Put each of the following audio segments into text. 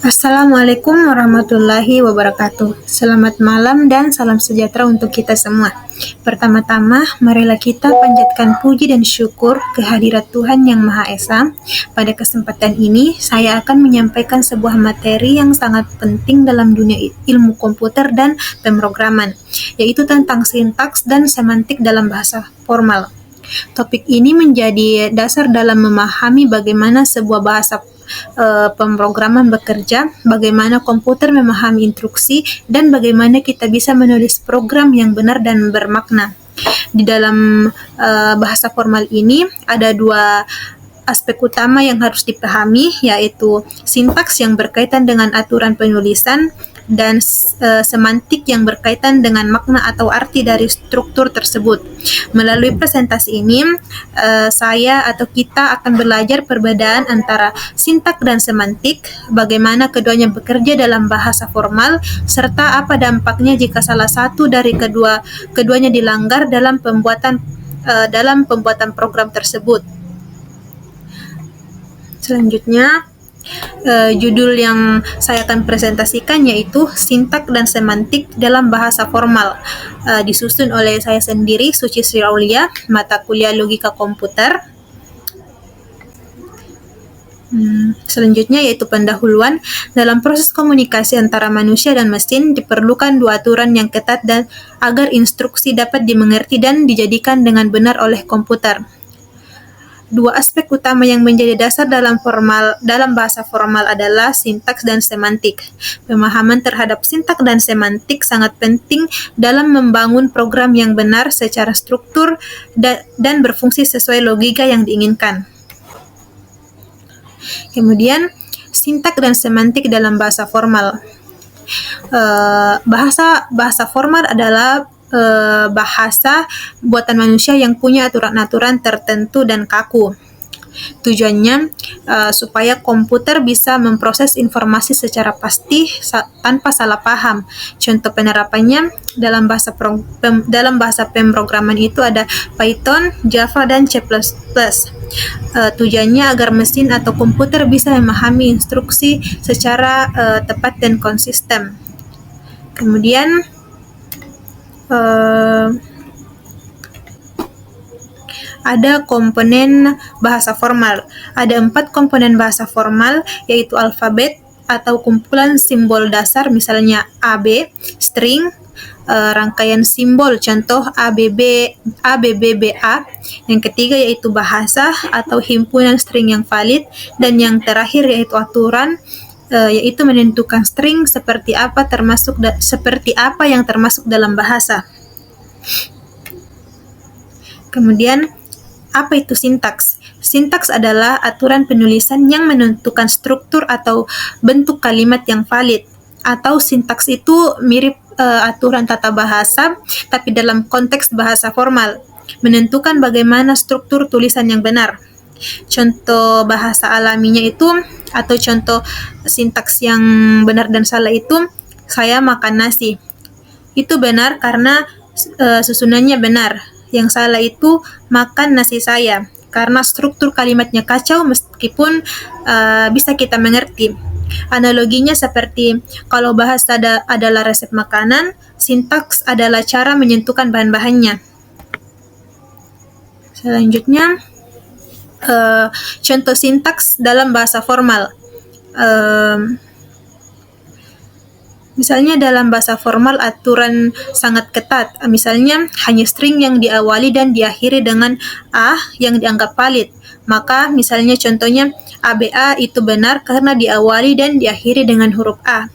Assalamualaikum warahmatullahi wabarakatuh. Selamat malam dan salam sejahtera untuk kita semua. Pertama-tama, marilah kita panjatkan puji dan syukur kehadirat Tuhan Yang Maha Esa. Pada kesempatan ini, saya akan menyampaikan sebuah materi yang sangat penting dalam dunia ilmu komputer dan pemrograman, yaitu tentang sintaks dan semantik dalam bahasa formal. Topik ini menjadi dasar dalam memahami bagaimana sebuah bahasa pemrograman bekerja, bagaimana komputer memahami instruksi, dan bagaimana kita bisa menulis program yang benar dan bermakna. Di dalam bahasa formal ini ada dua aspek utama yang harus dipahami, yaitu sintaks yang berkaitan dengan aturan penulisan dan semantik yang berkaitan dengan makna atau arti dari struktur tersebut. Melalui presentasi ini, saya atau kita akan belajar perbedaan antara sintak dan semantik, bagaimana keduanya bekerja dalam bahasa formal, serta apa dampaknya jika salah satu dari keduanya dilanggar dalam pembuatan program tersebut. Selanjutnya, judul yang saya akan presentasikan yaitu sintak dan semantik dalam bahasa formal, disusun oleh saya sendiri, Suci Sri Aulia, mata kuliah logika komputer. Selanjutnya yaitu pendahuluan. Dalam proses komunikasi antara manusia dan mesin diperlukan dua aturan yang ketat dan agar instruksi dapat dimengerti dan dijadikan dengan benar oleh komputer. Dua aspek utama yang menjadi dasar dalam bahasa formal adalah sintaks dan semantik. Pemahaman terhadap sintak dan semantik sangat penting dalam membangun program yang benar secara struktur dan berfungsi sesuai logika yang diinginkan. Kemudian, sintak dan semantik dalam bahasa formal. Bahasa formal adalah bahasa buatan manusia yang punya aturan-aturan tertentu dan kaku. Tujuannya supaya komputer bisa memproses informasi secara pasti tanpa salah paham. Contoh penerapannya dalam bahasa pemrograman itu ada Python, Java, dan C++. Tujuannya agar mesin atau komputer bisa memahami instruksi secara tepat dan konsisten. Kemudian ada komponen bahasa formal. Ada 4 komponen bahasa formal, yaitu alfabet atau kumpulan simbol dasar, misalnya AB, string, rangkaian simbol, contoh ABB, ABBBA. Yang ketiga yaitu bahasa atau himpunan string yang valid, dan yang terakhir yaitu aturan, yaitu menentukan string seperti apa yang termasuk dalam bahasa. Kemudian, apa itu sintaks? Sintaks adalah aturan penulisan yang menentukan struktur atau bentuk kalimat yang valid. Atau sintaks itu mirip aturan tata bahasa, tapi dalam konteks bahasa formal, menentukan bagaimana struktur tulisan yang benar. Contoh bahasa alaminya itu, atau contoh sintaks yang benar dan salah itu, saya makan nasi. Itu benar karena susunannya benar. Yang salah itu makan nasi saya, karena struktur kalimatnya kacau meskipun bisa kita mengerti. Analoginya seperti kalau bahasa adalah resep makanan, sintaks adalah cara menyentuhkan bahan-bahannya. Selanjutnya, contoh sintaks dalam bahasa formal. Misalnya dalam bahasa formal aturan sangat ketat. Misalnya hanya string yang diawali dan diakhiri dengan A yang dianggap valid. Maka misalnya contohnya ABA itu benar karena diawali dan diakhiri dengan huruf A.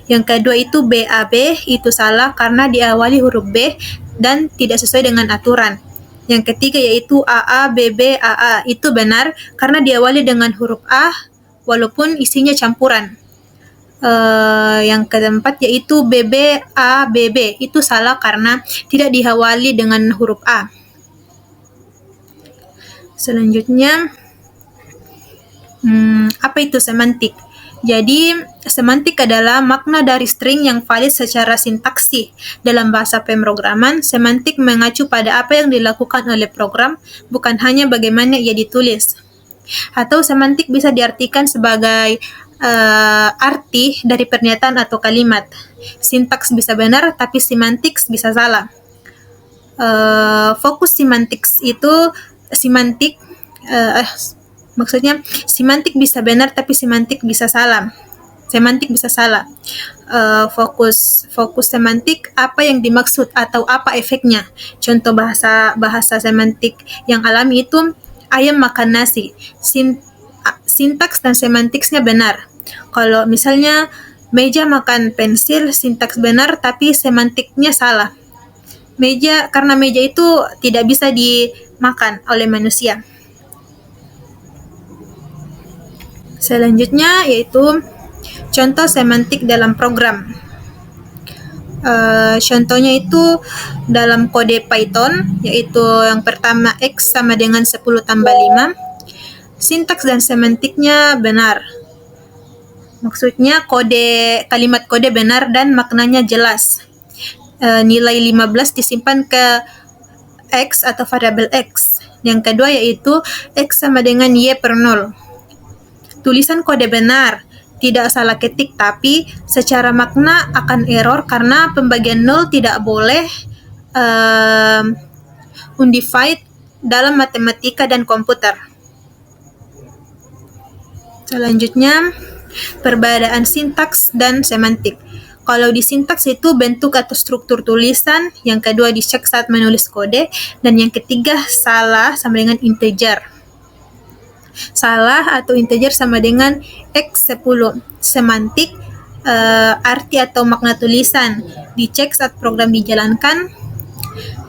Yang kedua itu BAB itu salah karena diawali huruf B dan tidak sesuai dengan aturan. Yang ketiga yaitu AABB itu benar karena diawali dengan huruf A walaupun isinya campuran. Yang keempat yaitu BBABB itu salah karena tidak diawali dengan huruf A. Selanjutnya, apa itu semantik? Jadi, semantik adalah makna dari string yang valid secara sintaksi. Dalam bahasa pemrograman, semantik mengacu pada apa yang dilakukan oleh program, bukan hanya bagaimana ia ditulis. Atau semantik bisa diartikan sebagai arti dari pernyataan atau kalimat. Sintaks bisa benar, tapi semantiks bisa salah. Fokus semantiks itu maksudnya semantik bisa benar, tapi semantik bisa salah. Fokus semantik, apa yang dimaksud atau apa efeknya. Contoh bahasa semantik yang alami itu ayam makan nasi. Sintaks dan semantiksnya benar. Kalau misalnya meja makan pensil, sintaks benar tapi semantiknya salah. Karena meja itu tidak bisa dimakan oleh manusia. Selanjutnya yaitu contoh semantik dalam program. Contohnya itu dalam kode Python, yaitu yang pertama X sama dengan 10 tambah 5. Sintaks dan semantiknya benar. Maksudnya kalimat kode benar dan maknanya jelas. Nilai 15 disimpan ke X atau variabel X. Yang kedua yaitu X sama dengan Y per 0. Tulisan kode benar, tidak salah ketik, tapi secara makna akan error karena pembagian 0 tidak boleh undefined dalam matematika dan komputer. Selanjutnya, perbedaan sintaks dan semantik. Kalau di sintaks itu bentuk atau struktur tulisan, yang kedua dicek saat menulis kode, dan yang ketiga salah sama dengan integer. Salah atau integer sama dengan X10. Semantik, arti atau makna tulisan, dicek saat program dijalankan.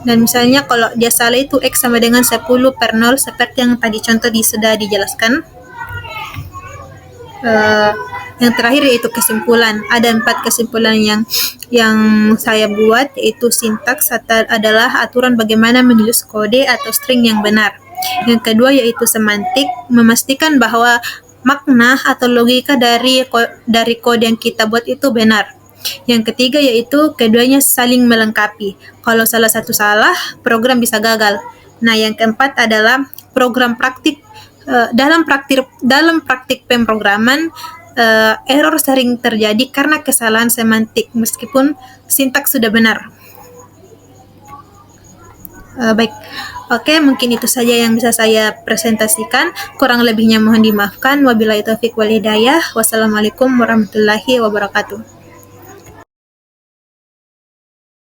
Dan misalnya kalau dia salah itu X sama dengan 10 per 0, seperti yang tadi contoh sudah dijelaskan. Yang terakhir yaitu kesimpulan. Ada 4 kesimpulan yang saya buat, yaitu sintaks adalah aturan bagaimana menulis kode atau string yang benar. Yang kedua yaitu semantik, memastikan bahwa makna atau logika dari kode yang kita buat itu benar. Yang ketiga yaitu keduanya saling melengkapi. Kalau salah satu salah, program bisa gagal. Nah, yang keempat adalah program praktik. Dalam praktik pemrograman, error sering terjadi karena kesalahan semantik meskipun sintaks sudah benar. Baik, oke, mungkin itu saja yang bisa saya presentasikan. Kurang lebihnya mohon dimaafkan. Wabillahi taufiq wal hidayah. Wassalamualaikum warahmatullahi wabarakatuh.